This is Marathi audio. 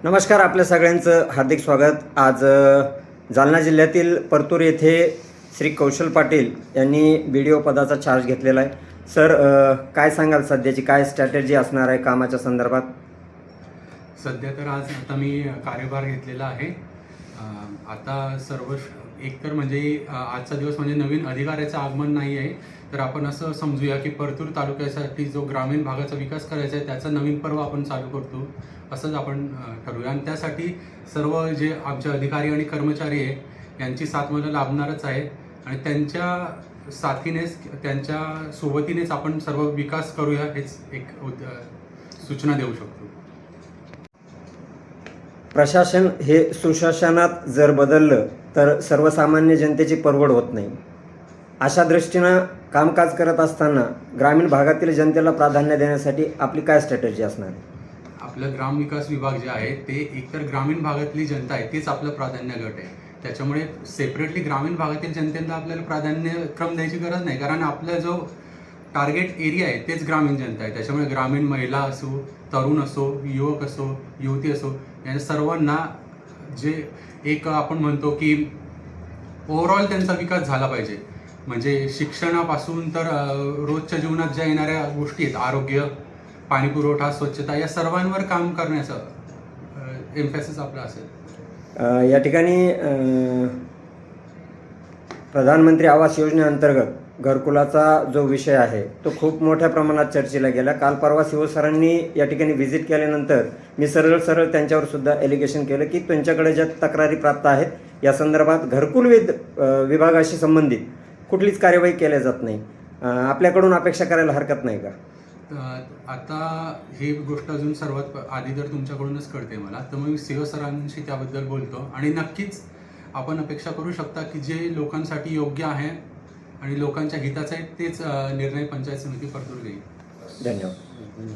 नमस्कार, आपल्या सगळ्यांचं हार्दिक स्वागत. आज जालना जिल्ह्यातील परतूर येथे श्री कौशल पाटील यांनी BDO पदाचा चार्ज घेतलेला आहे. सर, काय सांगाल, सध्याची काय स्ट्रॅटेजी असणार आहे कामाच्या संदर्भात? सध्या तर आता मी कार्यभार घेतलेला आहे. आता सर्व एकतर म्हणजे आजचा दिवस म्हणजे नवीन अधिकाऱ्याचं आगमन नाही आहे, तर आपण असं समजूया की परतूर तालुक्यासाठी जो ग्रामीण भागाचा विकास करायचा आहे त्याचा नवीन पर्व आपण चालू करतो, असंच आपण ठरवूया. आणि त्यासाठी सर्व जे आमचे अधिकारी आणि कर्मचारी आहे यांची साथ मला लाभणारच आहे आणि त्यांच्या साथीनेच, त्यांच्या सोबतीनेच आपण सर्व विकास करूया, हेच एक सूचना देऊ शकतो. प्रशासन हे सुशासनात जर बदललं तर सर्वसामान्य जनतेची परवड होत नाही. अशा दृष्टीनं कामकाज करत असताना ग्रामीण भागातील जनतेला प्राधान्य देण्यासाठी आपली काय स्ट्रॅटेजी असणार आहे? आपलं ग्रामविकास विभाग जे आहे ते एकतर ग्रामीण भागातली जनता आहे तीच आपलं प्राधान्य गट आहे. त्याच्यामुळे सेपरेटली ग्रामीण भागातील जनतेला आपल्याला प्राधान्यक्रम द्यायची गरज नाही, कारण आपला जो टार्गेट एरिया आहे तेच ग्रामीण जनता आहे. त्याच्यामुळे ग्रामीण महिला असो, तरुण असो, युवक असो, युवती असो, या सर्वांना जे एक आपण म्हणतो की ओव्हरऑल त्यांचा विकास झाला पाहिजे. म्हणजे शिक्षणापासून तर रोजच्या जीवनात ज्या येणाऱ्या गोष्टी आहेत, आरोग्य, पाणी पुरवठा, स्वच्छता, या सर्वांवर काम करण्याचं एम्फॅसिस आपलं असेल. या ठिकाणी प्रधानमंत्री आवास योजनेअंतर्गत घरकुलाचा जो विषय आहे तो खूप मोठ्या प्रमाणात चर्चेला गेला. काल परवा सरांनी या ठिकाणी व्हिजिट केल्यानंतर मी सरळ त्यांच्यावर सुद्धा एलिगेशन केलं की त्यांच्याकडे ज्या तक्रारी प्राप्त आहेत या संदर्भात घरकुल विभागाशी संबंधित कुठलीच कार्यवाही केल्या जात नाही. आपल्याकडून अपेक्षा करायला हरकत नाही का? आता ही गोष्ट अजून सर्वात आधी तर तुमच्याकडूनच कळते मला, तर मग मी सरांशी त्याबद्दल बोलतो आणि नक्कीच आपण अपेक्षा करू शकता की जे लोकांसाठी योग्य आहे आणि लोकांच्या हिताचं आहे तेच निर्णय पंचायत समिती परतूर घेईल. धन्यवाद.